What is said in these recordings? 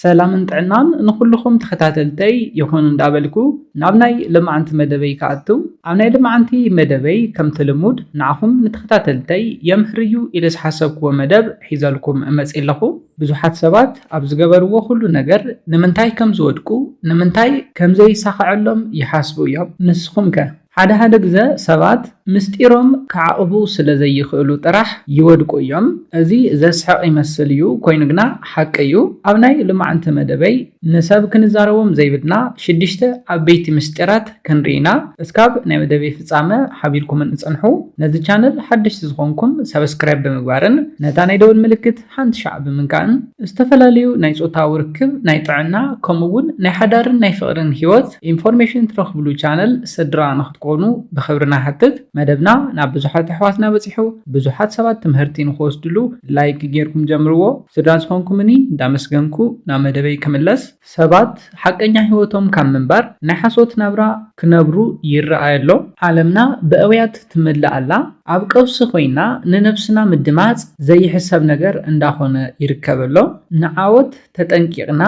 ሰላምን ጥዕናን ንኩልኩም ተኸታተልተይ ይኹን እንዳበልኩ ናብ ናይ ልምዓንቲ መደበይ ከኣቱ ኣብ ናይ ልምዓንቲ መደበይ ከምቲ ልሙድ ንዓኹም ንተኸታተልተይ የምህርዩ ኢለ ዝሓሰብክዎ መደብ ሒዘልኩም እመፅእ ኣለኹ። ብዙሓት ሰባት ኣብ ዝገበርዎ ኩሉ ነገር ንምንታይ ከም ዝወድቁ ንምንታይ ከም ዘይሳኽዐሎም ይሓስቡ እዮም። ንስኹም ከ ሓደ ግዜ ሰባት ምስጢሮም ከዓቕቡ ስለ ዘይኽእሉ ጥራሕ ይወድቁ እዮም። እዚ ዘስሕቕ ይመስል እዩ፣ ኮይኑ ግና ሓቂ እዩ። ኣብ ናይ ልምዓንቲ መደበይ ንሰብ ክንዛረቦም ዘይብልና 6 ዓበይቲ ምስጢራት ክንርኢና እስካብ ናይ መደበይ ፍጻመ ሓቢርኩም እንጽንሑ። ነዚ ቻነል ሓድሽቲ ዝኾንኩም ሰብስክራይብ ብምግባርን ነታ ናይ ደወል ምልክት ሓንቲ ሻዕ ብምንካእን ዝተፈላለዩ ናይ ጾታዊ ርክብ፣ ናይ ጥዕና ከምኡውን ናይ ሓዳርን ናይ ፍቕርን ሂወት ኢንፎርሜሽን ትረኽብሉ ቻነል ስድራ ንኽትኮኑ ብኽብርና ሓትት። መደብና ናብ ብዙሓት ኣሕዋትና በፂሑ ብዙሓት ሰባት ትምህርቲ ንኽወስድሉ ላይክ ጌርኩም ጀምርዎ። ስድራ ዝኾንኩምኒ እንዳመስገንኩ ናብ መደበይ ክምለስ። ሰባት ሓቀኛ ሂወቶም ካብ ምንባር ናይ ሓሶት ናብራ ክነብሩ ይረኣየሎ። ዓለምና ብእውያት ትምላእ ኣላ። ኣብ ቀውሲ ኮይና ንነብስና ምድማፅ ዘይሕሰብ ነገር እንዳኾነ ይርከበሎ። ንዓወት ተጠንቂቕና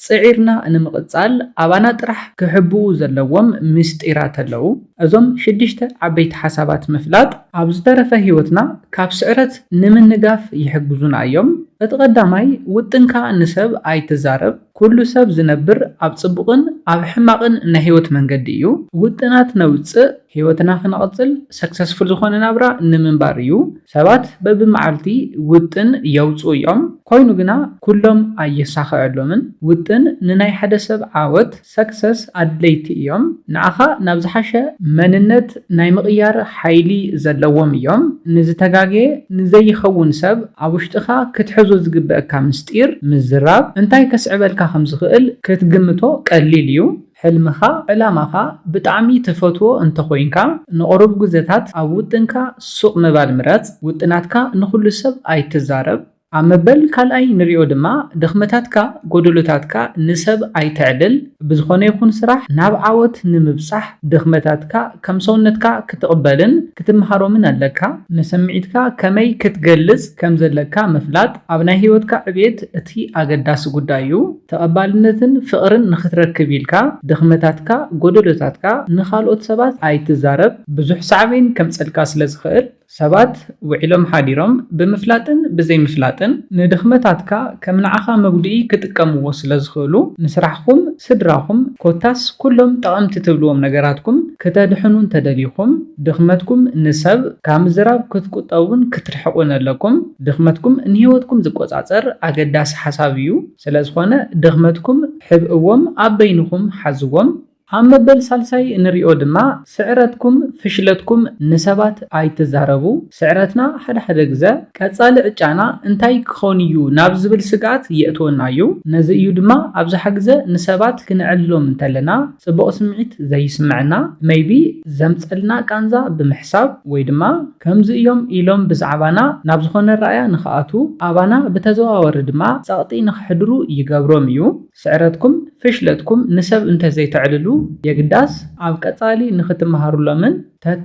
ፅዒርና ንምቕፃል ኣባና ጥራሕ ክሕብኡ ዘለዎም ምስጢራት ኣለው። እዞም 6 ዓበይቲ ሓሳባት ምፍላጥ ኣብ ዝተረፈ ሂወትና ካብ ስዕረት ንምንጋፍ ይሕግዙና እዮም። እቲ ቀዳማይ ውጥንካ ንሰብ ኣይትዛረብ። ኩሉ ሰብ ዝነብር ኣብ ጽቡቕን ኣብ ሕማቕን ናይ ሂወት መንገዲ እዩ። ውጥናት ነውፅእ ሂወትና ክነቕፅል ሰክሰስፉል ዝኾነ ናብራ ንምንባር እዩ። ሰባት በብመዓልቲ ውጥን የውፅኡ እዮም፣ ኮይኑ ግና ኩሎም ኣየሳኽዐሎምን። ውጥን ንናይ ሓደ ሰብ ዓወት ሰክሰስ ኣድለይቲ እዮም። ንዓኻ ናብ ዝሓሸ መንነት ናይ ምቕያር ሓይሊ ዘለዎም እዮም። ንዝተጋግየ ንዘይኸውን ሰብ ኣብ ውሽጥኻ ክትሕዞ ዝግበአካ ምስጢር ምዝራብ እንታይ ከስዕበልካ ከም ዝኽእል ክትግምቶ ቀሊል እዩ። ሕልምኻ ዕላማኻ ብጣዕሚ ትፈትዎ እንተኾይንካ ንቕሩብ ግዜታት ኣብ ውጥንካ ሱቕ ምባል ምረፅ። ውጥናትካ ንኹሉ ሰብ ኣይትዛረብ። ኣብ መበል ካልኣይ ንሪኦ ድማ ድኽመታትካ ጎደሎታትካ ንሰብ ኣይትዕልል። ብዝኾነ ይኹን ስራሕ ናብ ዓወት ንምብፃሕ ድኽመታትካ ከም ሰውነትካ ክትቕበልን ክትምሃሮምን ኣለካ። ንስምዒትካ ከመይ ክትገልጽ ከም ዘለካ ምፍላጥ ኣብ ናይ ሂወትካ ዕብየት እቲ ኣገዳሲ ጉዳይ እዩ። ተቐባልነትን ፍቕርን ንኽትረክብ ኢልካ ድኽመታትካ ጎደሎታትካ ንኻልኦት ሰባት ኣይትዛረብ። ብዙሕ ሳዕቤን ከምፀልካ ስለ ዝኽእል ሰባት ውዒሎም ሓዲሮም ብምፍላጥን ብዘይምፍላጥን ንድኽመታትካ ከም ንዓኻ መጉድኢ ክጥቀምዎ ስለ ዝኽእሉ ንስራሕኩም ስድራኹም ኮታስ ኩሎም ጠቐምቲ ትብልዎም ነገራትኩም ክተድሕኑን ተደሊኹም ድኽመትኩም ንሰብ ካብ ምዝራብ ክትቁጠቡን ክትርሕቁን ኣለኩም። ድኽመትኩም ንሂወትኩም ዝቆፃፀር ኣገዳሲ ሓሳብ እዩ። ስለ ዝኾነ ድኽመትኩም ሕብእዎም ኣብ በይንኹም ሓዝዎም። ኣብ መበል ሳልሳይ እንሪኦ ድማ ስዕረትኩም ፍሽለትኩም ንሰባት ኣይትዛረቡ። ስዕረትና ሓደ ግዜ ቀፃሊ ዕጫና እንታይ ክኾን እዩ ናብ ዝብል ስጋት የእትወና እዩ። ነዚ እዩ ድማ ኣብዝሓ ግዜ ንሰባት ክንዕልሎም እንተለና ፅቡቕ ስምዒት ዘይስምዐና ሜይቢ ዘምፀልና ቃንዛ ብምሕሳብ ወይ ድማ ከምዚ እዮም ኢሎም ብዛዕባና ናብ ዝኾነ ራእያ ንኽኣቱ ኣባና ብተዘዋወሪ ድማ ፀቕጢ ንኽሕድሩ ይገብሮም እዩ። ስዕረትኩም ፍሽለትኩም ንሰብ እንተዘይትዕልሉ የግዳስ ኣብ ቀፃሊ ንኽትመሃሩሎምን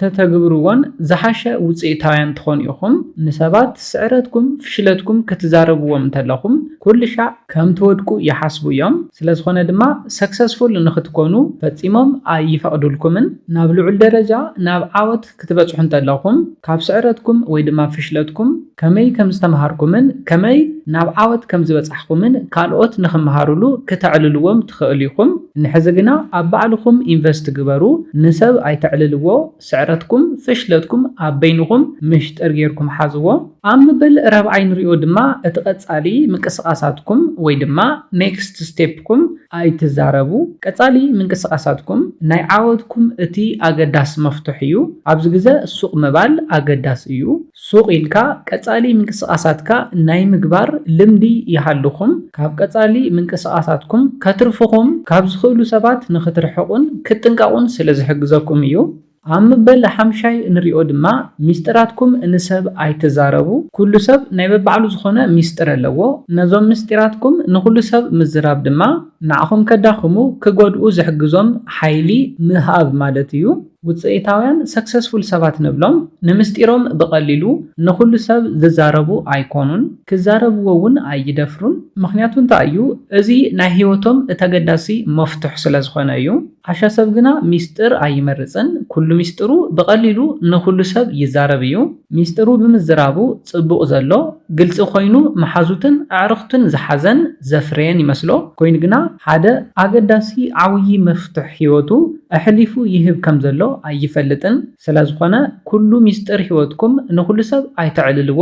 ተተግብርዎን ዝሓሸ ውፅኢታውያን ትኾኑ ኢኹም። ንሰባት ስዕረትኩም ፍሽለትኩም ክትዛረብዎም እንተለኹም ኩሉ ሻዕ ከም ትወድቁ ይሓስቡ እዮም። ስለ ዝኾነ ድማ ሰክሰስፉል ንኽትኮኑ ፈፂሞም ኣይፈቕዱልኩምን። ናብ ልዑል ደረጃ ናብ ዓወት ክትበፅሑ እንተለኹም ካብ ስዕረትኩም ወይ ድማ ፍሽለትኩም ከመይ ከም ዝተምሃርኩምን ከመይ ናብ ዓወት ከም ዝበፅሕኩምን ካልኦት ንኽመሃሩሉ ክተዕልልዎም ትኽእል ኢኹም። ንሕዚ ግና ኣብ ባዕልኹም ኢንቨስት ግበሩ። ንሰብ ኣይተዕልልዎ። ስዕረትኩም ፍሽለትኩም ኣብ በይንኹም ምሽጥር ጌርኩም ሓዝዎ። ኣብ መበል 4ይ ንሪኦ ድማ እቲ ቀፃሊ ምንቅስቓሳትኩም ወይ ድማ ኔክስት ስቴፕኩም ኣይትዛረቡ። ቀፃሊ ምንቅስቓሳትኩም ናይ ዓወትኩም እቲ ኣገዳሲ መፍትሕ እዩ። ኣብዚ ግዜ ሱቕ ምባል ኣገዳሲ እዩ። ሱቕ ኢልካ ቀፃሊ ምንቅስቓሳትካ ናይ ምግባር ልምዲ ይሃልኹም። ካብ ቀፃሊ ምንቅስቓሳትኩም ከትርፍኹም ካብ ዝኽእሉ ሰባት ንኽትርሕቁን ክትጥንቀቁን ስለ ዝሕግዘኩም እዩ። ኣብ መበል 5ይ እንሪኦ ድማ ሚስጥራትኩም ንሰብ ኣይትዛረቡ። ኩሉ ሰብ ናይ በባዕሉ ዝኾነ ሚስጥር ኣለዎ። ነዞም ምስጢራትኩም ንኩሉ ሰብ ምዝራብ ድማ ንዓኹም ከዳኽሙ ክጎድኡ ዝሕግዞም ሓይሊ ምሃብ ማለት እዩ። ውፅኢታውያን ሰክሰስፉል ሰባት ንብሎም ንምስጢሮም ብቐሊሉ ንኩሉ ሰብ ዝዛረቡ ኣይኮኑን፣ ክዛረብዎ እውን ኣይደፍሩን። ምክንያቱ እንታይ እዩ? እዚ ናይ ህይወቶም ተገዳሲ መፍትሕ ስለ ዝኾነ እዩ። ሓሻ ሰብ ግና ሚስጥር ኣይመርፅን። ኩሉ ሚስጥሩ ብቐሊሉ ንኩሉ ሰብ ይዛረብ እዩ። ሚስጥሩ ብምዝራቡ ጽቡቕ ዘሎ ግልፂ ኮይኑ መሓዙትን ኣዕርኽትን ዝሓዘን ዘፍረየን ይመስሎ ኮይኑ ግና ሓደ ኣገዳሲ ዓብይ መፍትሕ ህይወቱ ኣሕሊፉ ይህብ ከም ዘሎ ኣይፈልጥን። ስለዝኾነ ኩሉ ሚስጥር ህይወትኩም ንኩሉ ሰብ ኣይተዕልልዎ።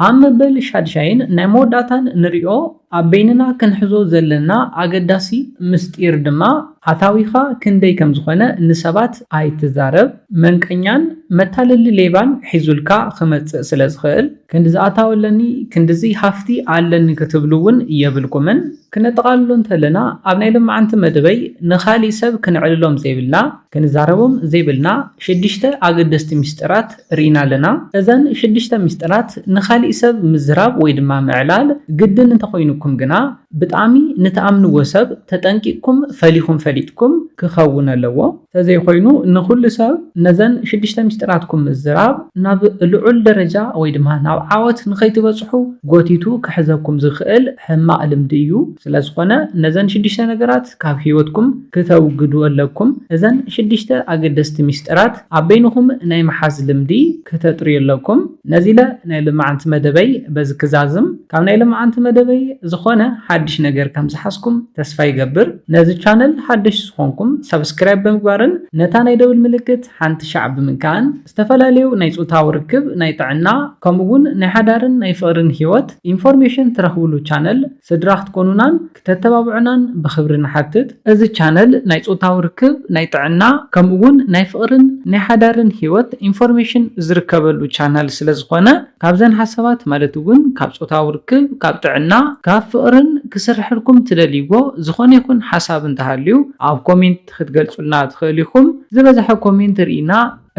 ኣብ መበል ሻድሻይን ናይ መወዳእታን ንሪኦ ኣብ በይንና ክንሕዞ ዘለና ኣገዳሲ ምስጢር ድማ ኣታዊኻ ክንደይ ከም ዝኾነ ንሰባት ኣይትዛረብ። መንቀኛን መታለሊ ሌባን ሒዙልካ ክመፅእ ስለ ዝኽእል ክንዲ ዝኣታወለኒ ክንዲዚ ሃፍቲ ኣለኒ ክትብሉ እውን የብልኩምን። ክነጠቓልሎ እንተለና ኣብ ናይ ልምዓንቲ መደበይ ንኻሊእ ሰብ ክንዕልሎም ዘይብልና ክንዛረቦም ዘይብልና 6 ኣገደስቲ ሚስጥራት ርኢና ኣለና። እዘን 6 ሚስጥራት ንኻሊእ ሰብ ምዝራብ ወይ ድማ ምዕላል ግድን እንተኮይኑኩም ግና ብጣዕሚ ንተኣምንዎ ሰብ ተጠንቂቅኩም ፈሊኹም ፈሊጥኩም ክኸውን ኣለዎ። ተዘይኮይኑ ንኩሉ ሰብ ነዘን 6 ሚስጥራትኩም ምዝራብ ናብ ልዑል ደረጃ ወይ ድማ ናብ ዓወት ንኸይትበጽሑ ጎቲቱ ክሕዘኩም ዝኽእል ሕማቕ ልምዲ እዩ። ስለዝኾነ ነዘን 6 ነገራት ካብ ህይወትኩም ክተውግዱ ኣለኩም። እዘን 6 ኣገደስቲ ሚስጥራት ኣብ በይንኹም ናይ መሓዝ ልምዲ ክተጥርዩ ኣለኩም። ነዚለ ናይ ልምዓንቲ መደበይ በዚ ክዛዝም ካብ ናይ ልምዓንቲ መደበይ ዝኾነ ሓድሽ ነገር ከም ዝሓስኩም ተስፋ ይገብር። ነዚ ቻነል ሓድሽ ዝኾንኩም ሰብስክራይብ ብምግባርን ነታ ናይ ደውል ምልክት ሓንቲ ሻዕ ብምንካን ዝተፈላለዩ ናይ ጾታዊ ርክብ፣ ናይ ጥዕና ከምኡውን ናይ ሓዳርን ናይ ፍቅርን ህይወት ኢንፎርሜሽን ትረኽብሉ ቻነል ስድራ ክትኮኑናን ክተተባብዑናን ብኽብሪ ንሓትት። እዚ ቻነል ናይ ጾታዊ ርክብ፣ ናይ ጥዕና ከምኡውን ናይ ፍቅርን ናይ ሓዳርን ህይወት ኢንፎርሜሽን ዝርከበሉ ቻነል ስለ ዝኾነ ካብዘን ሓሳባት ማለት እውን ካብ ጾታዊ ርክብ፣ ካብ ጥዕና፣ ካብ ፍቅርን ክስርሕልኩም ትደልይዎ ዝኾነ ይኹን ሓሳብ እንተሃልዩ ኣብ ኮሜንት ክትገልጹልና ትኽእሉ ኢኹም። ዝበዝሐ ኮሜንት ርኢና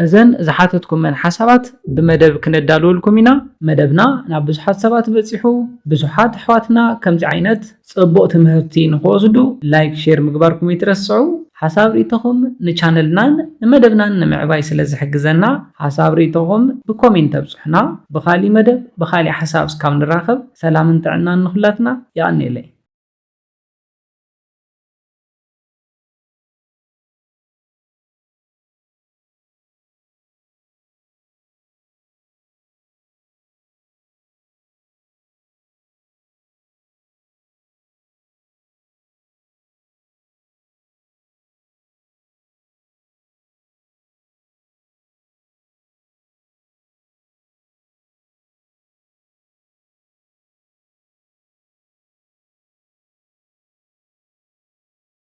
እዘን ዝሓተትኩመን ሓሳባት ብመደብ ክነዳልወልኩም ኢና። መደብና ናብ ብዙሓት ሰባት በፂሑ ብዙሓት ኣሕዋትና ከምዚ ዓይነት ጽቡቕ ትምህርቲ ንኽወስዱ ላይክ ሼር ምግባርኩም ይትረስዑ። ሓሳብ ርኢቶኹም ንቻነልናን ንመደብናን ንምዕባይ ስለ ዝሕግዘና ሓሳብ ርኢቶኹም ብኮሜንት ኣብጽሑና። ብኻሊእ መደብ ብኻሊእ ሓሳብ እስካብ ንራኸብ ሰላምን ጥዕናን ንኹላትና ይቐኒለይ።